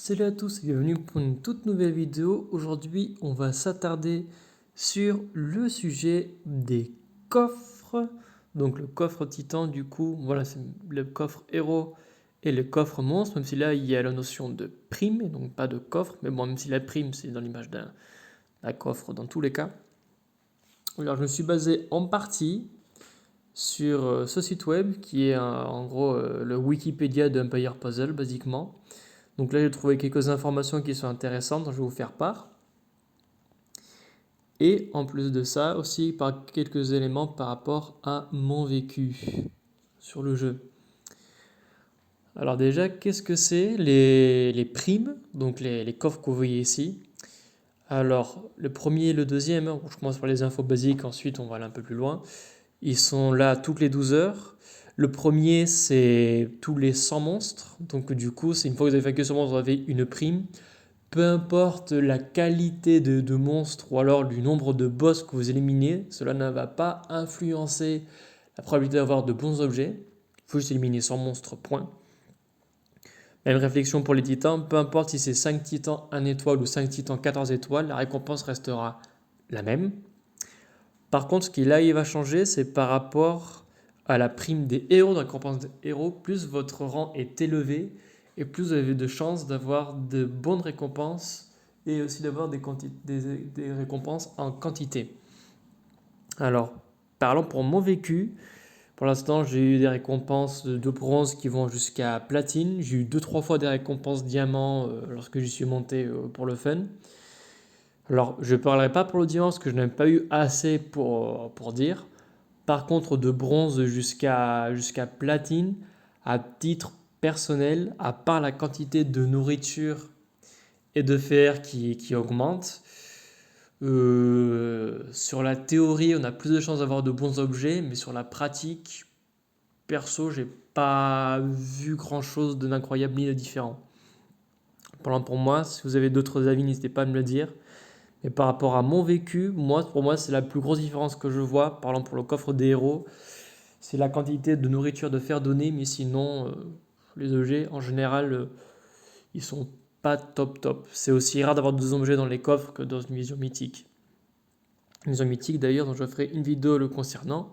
Salut à tous et bienvenue pour une toute nouvelle vidéo. Aujourd'hui, on va s'attarder sur le sujet des coffres. Donc le coffre titan, du coup, voilà, c'est le coffre héros et le coffre monstre, même si là, il y a la notion de prime, et donc pas de coffre. Mais bon, même si la prime, c'est dans l'image d'un coffre dans tous les cas. Alors, je me suis basé en partie sur ce site web qui est en gros le Wikipédia de Empire Puzzle, basiquement. Donc là, j'ai trouvé quelques informations qui sont intéressantes, dont je vais vous faire part. Et en plus de ça, aussi par quelques éléments par rapport à mon vécu sur le jeu. Alors déjà, qu'est-ce que c'est les primes, donc les coffres que vous voyez ici. Alors, le premier et le deuxième, je commence par les infos basiques, ensuite on va aller un peu plus loin. Ils sont là toutes les 12 heures. Le premier, c'est tous les 100 monstres. Donc du coup, c'est une fois que vous avez vaincu ce monstre, vous avez une prime. Peu importe la qualité de monstre ou alors du nombre de boss que vous éliminez, cela ne va pas influencer la probabilité d'avoir de bons objets. Il faut juste éliminer 100 monstres, point. Même réflexion pour les titans, peu importe si c'est 5 titans 1 étoile ou 5 titans 14 étoiles, la récompense restera la même. Par contre, ce qui là il va changer, c'est par rapport à la prime des héros, de la récompense des héros, plus votre rang est élevé et plus vous avez de chances d'avoir de bonnes récompenses et aussi d'avoir des récompenses en quantité. Alors, parlons pour mon vécu. Pour l'instant, j'ai eu des récompenses de bronze qui vont jusqu'à platine. J'ai eu 2-3 fois des récompenses diamant lorsque j'y suis monté pour le fun. Alors, je ne parlerai pas pour le diamant parce que je n'ai pas eu assez pour dire. Par contre, de bronze jusqu'à platine, à titre personnel, à part la quantité de nourriture et de fer qui augmente, sur la théorie, on a plus de chances d'avoir de bons objets, mais sur la pratique, perso, j'ai pas vu grand chose d'incroyable ni de différent. Pour moi, si vous avez d'autres avis, n'hésitez pas à me le dire. Mais par rapport à mon vécu, pour moi, c'est la plus grosse différence que je vois. Par exemple, pour le coffre des héros, c'est la quantité de nourriture de fer donnée, mais sinon, les objets, en général, ils sont pas top top. C'est aussi rare d'avoir deux objets dans les coffres que dans une vision mythique. Une vision mythique, d'ailleurs, dont je ferai une vidéo le concernant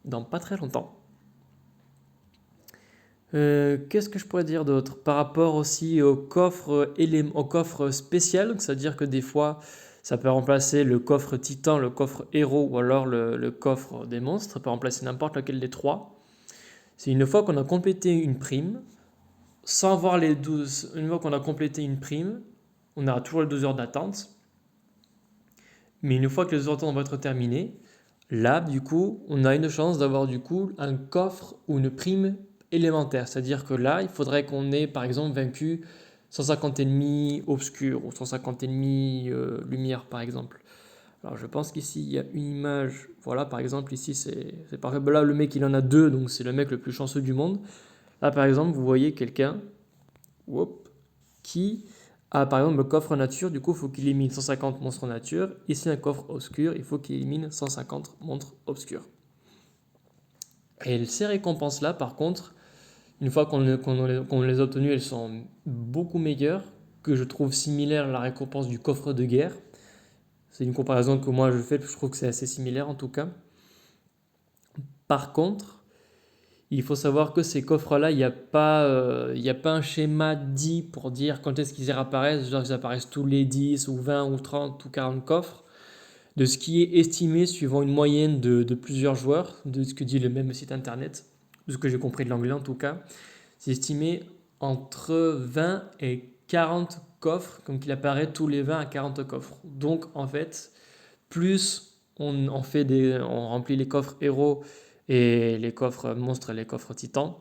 dans pas très longtemps. Qu'est-ce que je pourrais dire d'autre? Par rapport aussi au coffre spécial, c'est-à-dire que des fois, ça peut remplacer le coffre titan, le coffre héros ou alors le coffre des monstres, ça peut remplacer n'importe lequel des trois. C'est une fois qu'on a complété une prime, sans voir les 12, une fois qu'on a complété une prime, on aura toujours les 12 heures d'attente. Mais une fois que les 12 heures d'attente vont être terminées, là, du coup, on a une chance d'avoir du coup un coffre ou une prime élémentaire. C'est-à-dire que là, il faudrait qu'on ait par exemple vaincu 150 ennemis obscurs ou 150 ennemis lumière par exemple. Alors je pense qu'ici il y a une image, voilà par exemple ici c'est parfait. Là le mec il en a deux donc c'est le mec le plus chanceux du monde. Là par exemple vous voyez quelqu'un qui a par exemple le coffre nature, du coup il faut qu'il élimine 150 monstres nature. Ici un coffre obscur, il faut qu'il élimine 150 monstres obscurs. Et ces récompenses-là, par contre, une fois qu'on les a obtenues, elles sont beaucoup meilleures, que je trouve similaires à la récompense du coffre de guerre. C'est une comparaison que moi je fais, je trouve que c'est assez similaire en tout cas. Par contre, il faut savoir que ces coffres-là, il y a pas un schéma dit pour dire quand est-ce qu'ils apparaissent, genre ils apparaissent tous les 10 ou 20 ou 30 ou 40 coffres, de ce qui est estimé suivant une moyenne de plusieurs joueurs, de ce que dit le même site internet, de ce que j'ai compris de l'anglais en tout cas. C'est estimé entre 20 et 40 coffres, comme qu'il apparaît tous les 20 à 40 coffres. Donc en fait, plus on remplit les coffres héros et les coffres monstres et les coffres titans,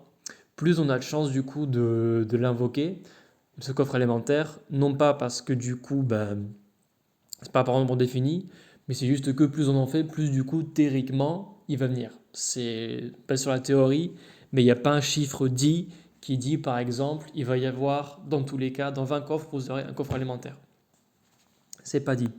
plus on a de chance du coup de l'invoquer, ce coffre élémentaire, non pas parce que du coup, c'est pas par nombre défini, mais c'est juste que plus on en fait, plus du coup, théoriquement, il va venir. C'est pas sur la théorie, mais il n'y a pas un chiffre dit qui dit, par exemple, il va y avoir, dans tous les cas, dans 20 coffres, vous aurez un coffre élémentaire. C'est pas dit.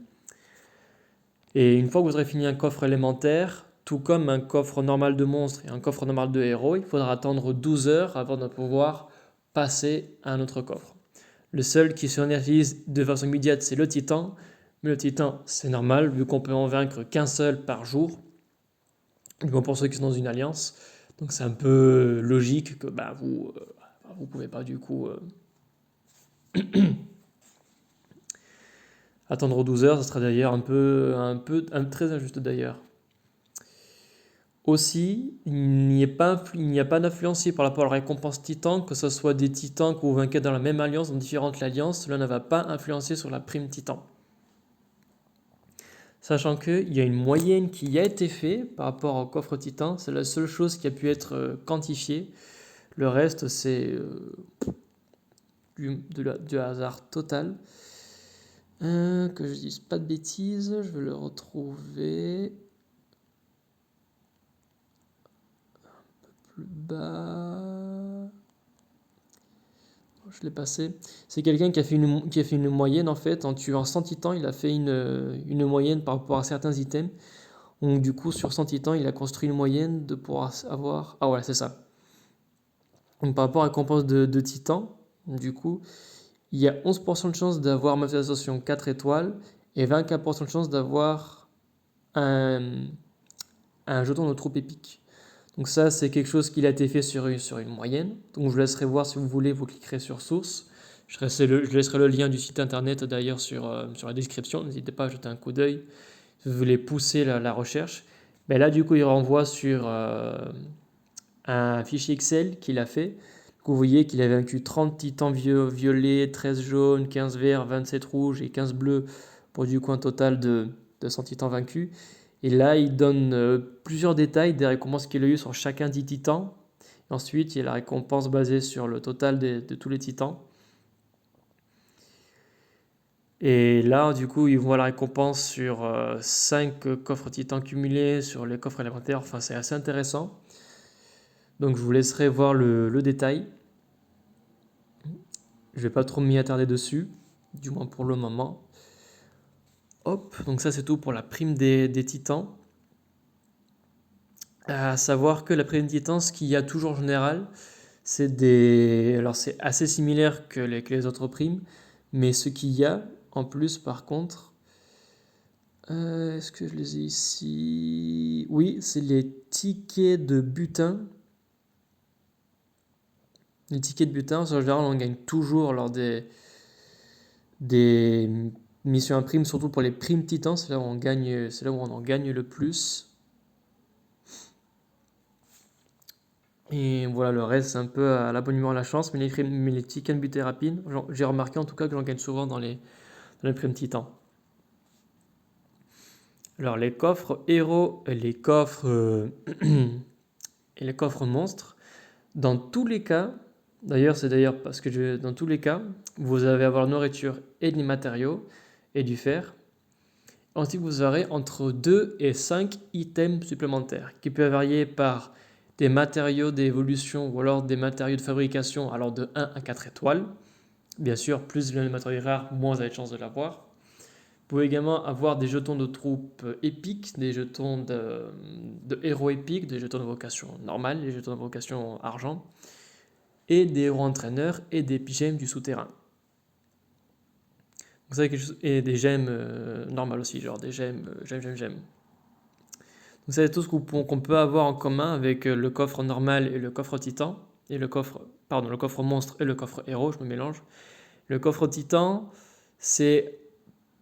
Et une fois que vous aurez fini un coffre élémentaire, tout comme un coffre normal de monstre et un coffre normal de héros, il faudra attendre 12 heures avant de pouvoir passer à un autre coffre. Le seul qui s'énergise de façon immédiate, c'est le titan. Mais le titan, c'est normal, vu qu'on peut en vaincre qu'un seul par jour. Du moins pour ceux qui sont dans une alliance. Donc c'est un peu logique que vous pouvez pas du coup attendre 12 heures. Ce sera d'ailleurs très injuste d'ailleurs. Aussi, il n'y a pas d'influencier par rapport à la récompense titan, que ce soit des titans que vous vainquez dans la même alliance, dans différentes alliances, cela ne va pas influencer sur la prime titan. Sachant qu'il y a une moyenne qui a été faite par rapport au coffre titan, c'est la seule chose qui a pu être quantifiée. Le reste, c'est du hasard total. Que je dise pas de bêtises, je vais le retrouver. Plus bas. Je l'ai passé. C'est quelqu'un qui a fait une moyenne en fait. En tuant 100 titans, il a fait une moyenne par rapport à certains items. Donc du coup, sur 100 titans, il a construit une moyenne de pouvoir avoir... Ah voilà, c'est ça. Donc par rapport à la récompense de titans, du coup, il y a 11% de chance d'avoir manifestation 4 étoiles et 24% de chance d'avoir un, un jeton de troupe épique. Donc ça, c'est quelque chose qui a été fait sur une moyenne. Donc je vous laisserai voir si vous voulez, vous cliquerez sur source. Je laisserai le lien du site internet d'ailleurs sur la description. N'hésitez pas à jeter un coup d'œil si vous voulez pousser la recherche. Mais là, du coup, il renvoie sur un fichier Excel qu'il a fait. Donc, vous voyez qu'il a vaincu 30 titans violets, 13 jaunes, 15 verts, 27 rouges et 15 bleus pour du coup un total de 100 titans vaincus. Et là, il donne plusieurs détails des récompenses qu'il a eues sur chacun des titans. Et ensuite, il y a la récompense basée sur le total de tous les titans. Et là, du coup, ils voient la récompense sur 5 coffres titans cumulés, sur les coffres élémentaires. Enfin, c'est assez intéressant. Donc, je vous laisserai voir le détail. Je vais pas trop m'y attarder dessus, du moins pour le moment. Hop, donc ça c'est tout pour la prime des titans. À savoir que la prime des titans, ce qu'il y a toujours en général, alors c'est assez similaire que les autres primes, mais ce qu'il y a en plus par contre, est-ce que je les ai ici? Oui, c'est les tickets de butin. Les tickets de butin, en général, on gagne toujours lors des missions à prime, surtout pour les primes titans, c'est là où on en gagne le plus. Et voilà, le reste, c'est un peu à la bonne humeur, à la chance. Mais les tickets de butée rapide, j'ai remarqué en tout cas que j'en gagne souvent dans les primes titans. Alors, les coffres héros et les coffres, et les coffres monstres, dans tous les cas, c'est d'ailleurs parce que dans tous les cas, vous allez avoir la nourriture et des matériaux et du fer. Ensuite, vous aurez entre 2 et 5 items supplémentaires qui peuvent varier par des matériaux d'évolution ou alors des matériaux de fabrication alors de 1 à 4 étoiles. Bien sûr, plus le matériau est rare, moins vous avez de chances de l'avoir. Vous pouvez également avoir des jetons de troupes épiques, des jetons de héros épiques, des jetons de vocation normale, des jetons de vocation argent, et des héros entraîneurs et des gemmes du souterrain. Vous savez quelque chose, et des gemmes normales aussi, genre des gemmes. Donc ça, c'est tout ce qu'on peut avoir en commun avec le coffre normal et le coffre titan, et le coffre monstre et le coffre héros, je me mélange. Le coffre titan, c'est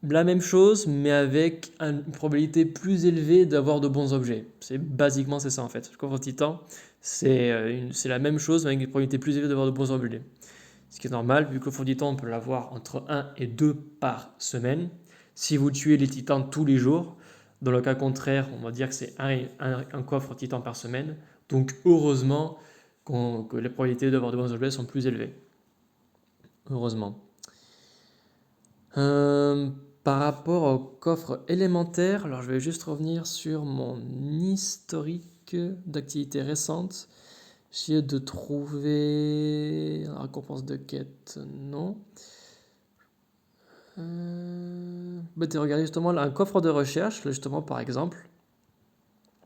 la même chose, mais avec une probabilité plus élevée d'avoir de bons objets. Basiquement, c'est ça en fait. Le coffre titan, c'est la même chose, mais avec une probabilité plus élevée d'avoir de bons objets. Ce qui est normal, vu que le coffre titan, on peut l'avoir entre 1 et 2 par semaine. Si vous tuez les titans tous les jours, dans le cas contraire, on va dire que c'est un coffre titan par semaine. Donc heureusement que les probabilités d'avoir de bons objets sont plus élevées. Heureusement. Par rapport au coffre élémentaire, alors je vais juste revenir sur mon historique d'activités récentes. J'essaie de trouver la récompense de quête, non. Regardez justement là, un coffre de recherche, là, justement par exemple.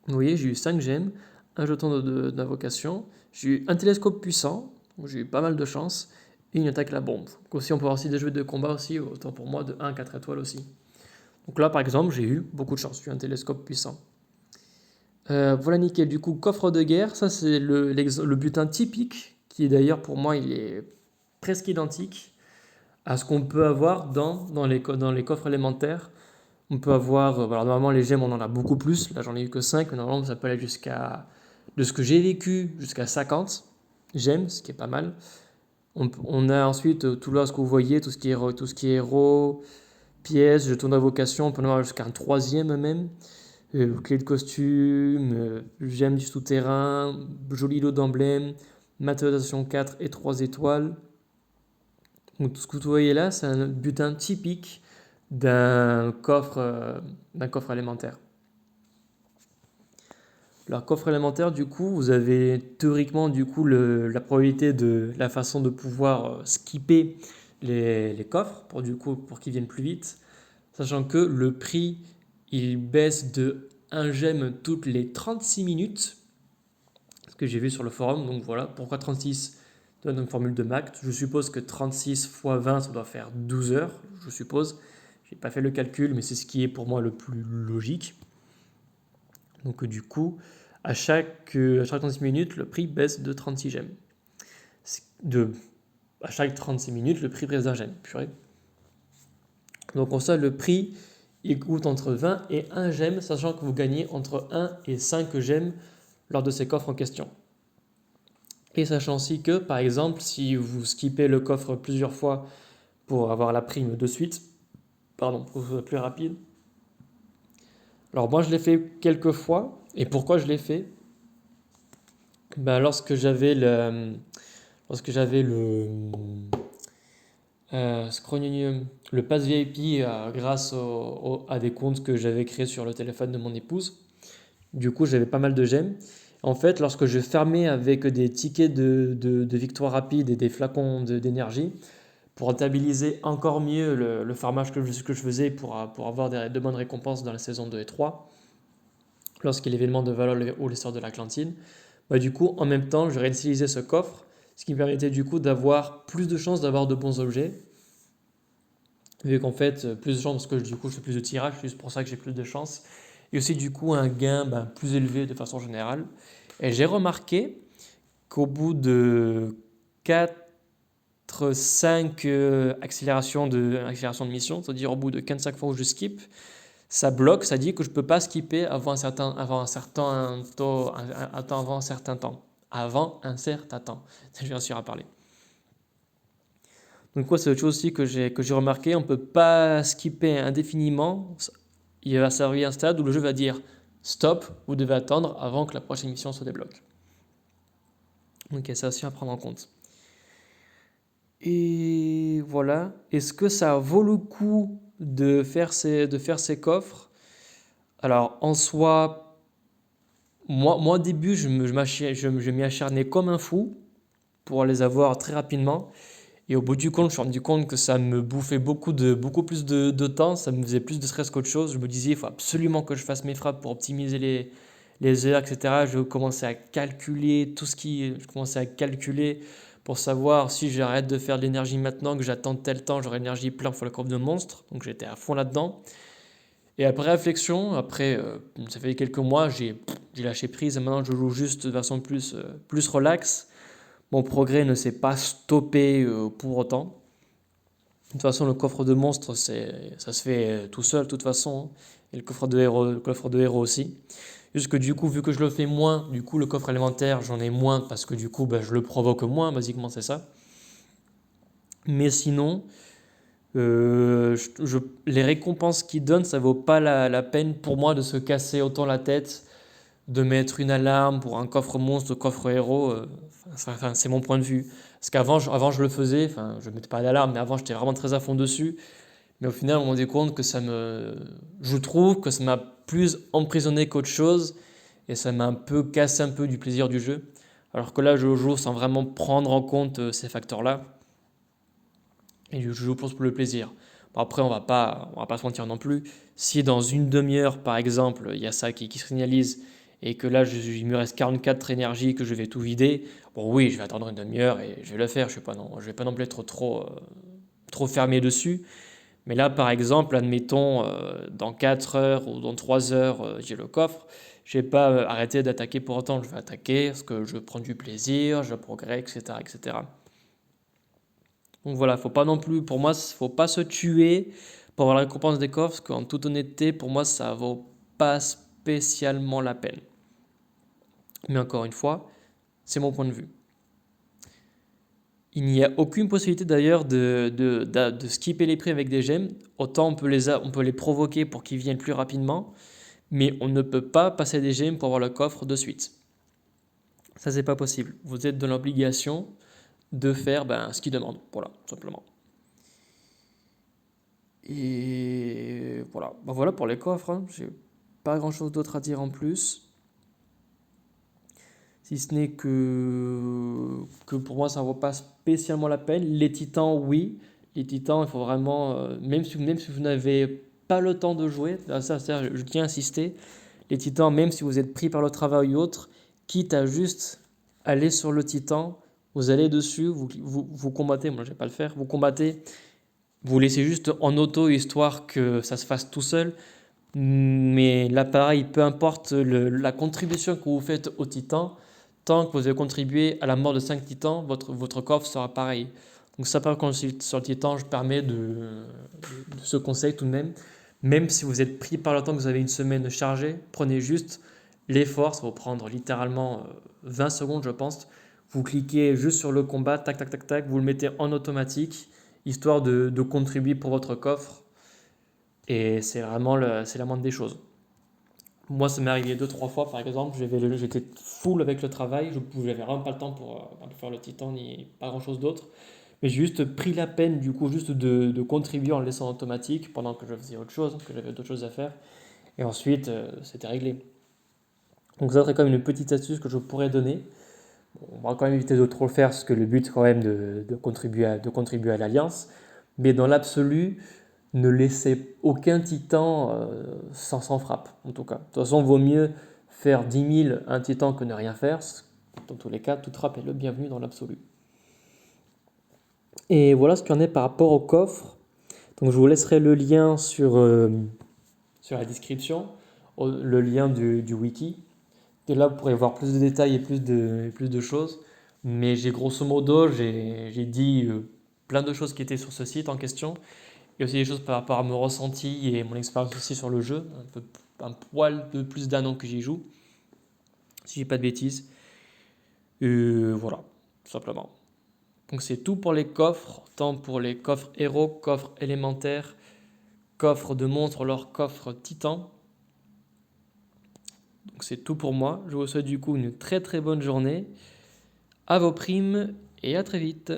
Vous voyez, j'ai eu 5 gemmes, un jeton d'invocation, j'ai eu un télescope puissant, donc j'ai eu pas mal de chance, et une attaque la bombe. Donc aussi, on peut avoir aussi des jeux de combat aussi, autant pour moi, de 1 à 4 étoiles aussi. Donc là, par exemple, j'ai eu beaucoup de chance, j'ai eu un télescope puissant. Voilà nickel, du coup, coffre de guerre, ça c'est le butin typique, qui est d'ailleurs pour moi, il est presque identique à ce qu'on peut avoir dans les coffres élémentaires. On peut avoir, alors normalement les gemmes on en a beaucoup plus, là j'en ai eu que 5, mais normalement ça peut aller jusqu'à, de ce que j'ai vécu, jusqu'à 50 gemmes, ce qui est pas mal. On a ensuite tout là ce que vous voyez, tout ce qui est héros, pièces, jetons d'invocation, on peut en avoir jusqu'à un troisième même. Clé de costume, gemmes du souterrain, joli lot d'emblèmes, matérialisation 4 et 3 étoiles. Donc tout ce que vous voyez là, c'est un butin typique d'un coffre élémentaire. Alors coffre élémentaire, du coup, vous avez théoriquement du coup la probabilité de la façon de pouvoir skipper les coffres pour qu'ils viennent plus vite, sachant que le prix il baisse de 1 gemme toutes les 36 minutes, ce que j'ai vu sur le forum. Donc voilà, pourquoi 36? Donne une formule de max. Je suppose que 36 fois 20, ça doit faire 12 heures, je suppose. J'ai pas fait le calcul, mais c'est ce qui est pour moi le plus logique. Donc du coup, à chaque 36 minutes, le prix baisse de 36 gemmes. À chaque 36 minutes, le prix baisse d'un gemme. Purée. Donc on sait le prix, il coûte entre 20 et 1 gemme, sachant que vous gagnez entre 1 et 5 gemmes lors de ces coffres en question. Et sachant aussi que, par exemple, si vous skippez le coffre plusieurs fois pour avoir la prime de suite, pardon, pour que ce soit plus rapide. Alors moi je l'ai fait quelques fois, et pourquoi je l'ai fait? Ben, Scronium, le pass VIP grâce à des comptes que j'avais créés sur le téléphone de mon épouse. Du coup, j'avais pas mal de gemmes. En fait, lorsque je fermais avec des tickets de victoire rapide et des flacons d'énergie, pour rentabiliser encore mieux le farmage que je faisais pour avoir de bonnes récompenses dans la saison 2 et 3, lorsqu'il y a l'événement de Valor ou l'histoire de la Clantine, bah, du coup, en même temps, je réutilisais ce coffre, ce qui me permettait du coup d'avoir plus de chances d'avoir de bons objets. Vu qu'en fait, plus de chances parce que du coup, je fais plus de tirages, c'est juste pour ça que j'ai plus de chances. Et aussi du coup, un gain plus élevé de façon générale. Et j'ai remarqué qu'au bout de 4-5 accélérations de mission, c'est-à-dire au bout de 45 fois où je skip, ça bloque, ça dit que je ne peux pas skipper avant un certain temps. Avant un certain temps. Avant un certain temps. Je viens sûr à parler. Donc quoi, c'est autre chose aussi que j'ai remarqué, on ne peut pas skipper indéfiniment. Il va s'arriver un stade où le jeu va dire stop, vous devez attendre avant que la prochaine mission se débloque. Donc c'est aussi à prendre en compte. Et voilà. Est-ce que ça vaut le coup de faire ces coffres? Alors en soi, moi au début, je m'y acharnais comme un fou pour les avoir très rapidement. Et au bout du compte, je me suis rendu compte que ça me bouffait beaucoup plus de temps, ça me faisait plus de stress qu'autre chose. Je me disais, il faut absolument que je fasse mes frappes pour optimiser les heures, etc. Je commençais à calculer je commençais à calculer pour savoir si j'arrête de faire de l'énergie maintenant, que j'attends tel temps, j'aurai l'énergie plein pour le corps de monstre. Donc j'étais à fond là-dedans. Et après réflexion, ça fait quelques mois, j'ai lâché prise et maintenant je joue juste de façon plus relax. Mon progrès ne s'est pas stoppé pour autant. De toute façon, le coffre de monstres, ça se fait tout seul, de toute façon. Et le coffre de héros aussi. Juste que du coup, vu que je le fais moins, du coup, le coffre élémentaire, j'en ai moins parce que du coup, je le provoque moins, basiquement, c'est ça. Mais sinon, les récompenses qu'il donne, ça vaut pas la peine pour moi de se casser autant la tête, de mettre une alarme pour un coffre monstre, coffre héros. C'est mon point de vue. Parce qu'avant, avant, je le faisais, je ne mettais pas d'alarme, mais avant, j'étais vraiment très à fond dessus. Mais au final, on me rendait compte que je trouve que ça m'a plus emprisonné qu'autre chose et ça m'a un peu cassé un peu du plaisir du jeu. Alors que là, je joue sans vraiment prendre en compte ces facteurs-là et je joue pour le plaisir. Bon, après, on va pas se mentir non plus. Si dans une demi-heure, par exemple, il y a ça qui se signalise et que là il me reste 44 énergies, que je vais tout vider, bon oui, je vais attendre une demi-heure et je vais le faire, je vais pas non plus être trop fermé dessus. Mais là, par exemple, admettons, dans 4 heures ou dans 3 heures, j'ai le coffre, je vais pas arrêter d'attaquer pour autant, je vais attaquer parce que je prends du plaisir, je progresse, etc., etc. Donc voilà, faut pas non plus, pour moi, faut pas se tuer pour avoir la récompense des coffres, parce qu'en toute honnêteté, pour moi, ça vaut pas spécialement la peine. Mais encore une fois, c'est mon point de vue. Il n'y a aucune possibilité d'ailleurs de skipper les prix avec des gemmes. Autant on peut les provoquer pour qu'ils viennent plus rapidement, mais on ne peut pas passer des gemmes pour avoir le coffre de suite. Ça, c'est pas possible. Vous êtes dans l'obligation de faire ce qu'ils demandent. Voilà, tout simplement. Et voilà. Voilà pour les coffres, hein. J'ai pas grand chose d'autre à dire en plus. Si ce n'est que pour moi, ça ne vaut pas spécialement la peine. Les titans, oui. Les titans, il faut vraiment, même si vous n'avez pas le temps de jouer, je tiens à insister, les titans, même si vous êtes pris par le travail ou autre, quitte à juste aller sur le titan, vous allez dessus, vous combattez, moi je ne vais pas le faire, vous combattez, vous laissez juste en auto histoire que ça se fasse tout seul. Mais là, pareil, peu importe la contribution que vous faites au titan, tant que vous avez contribué à la mort de 5 titans, votre coffre sera pareil. Donc ça, par contre, sur le titan, je permets de ce conseil tout de même. Même si vous êtes pris par le temps que vous avez une semaine chargée, prenez juste l'effort, ça va vous prendre littéralement 20 secondes, je pense. Vous cliquez juste sur le combat, tac, tac, tac, tac, vous le mettez en automatique, histoire de contribuer pour votre coffre. Et c'est vraiment c'est la moindre des choses. Moi, ça m'est arrivé deux, trois fois, par exemple. J'étais full avec le travail. J'avais vraiment pas le temps pour faire le titan ni pas grand-chose d'autre. Mais j'ai juste pris la peine, du coup, juste de contribuer en le laissant automatique pendant que je faisais autre chose, que j'avais d'autres choses à faire. Et ensuite, c'était réglé. Donc, ça serait quand même une petite astuce que je pourrais donner. Bon, on va quand même éviter de trop le faire, parce que le but, c'est quand même de contribuer à l'alliance. Mais dans l'absolu, ne laissez aucun titan sans frappe, en tout cas. De toute façon, vaut mieux faire 10 000 un titan que ne rien faire. Dans tous les cas, toute frappe est le bienvenu dans l'absolu. Et voilà ce qu'il y en est par rapport au coffre. Donc je vous laisserai le lien sur la description, le lien du wiki. Et là, vous pourrez voir plus de détails et plus de choses. Mais grosso modo, j'ai dit plein de choses qui étaient sur ce site en question. Il y a aussi des choses par rapport à mon ressenti et mon expérience aussi sur le jeu. Un poil de plus d'un an que j'y joue, si j'ai pas de bêtises. Voilà, tout simplement. Donc c'est tout pour les coffres, tant pour les coffres héros, coffres élémentaires, coffres de monstres, leur coffre titan. Donc c'est tout pour moi. Je vous souhaite du coup une très très bonne journée. À vos primes et à très vite.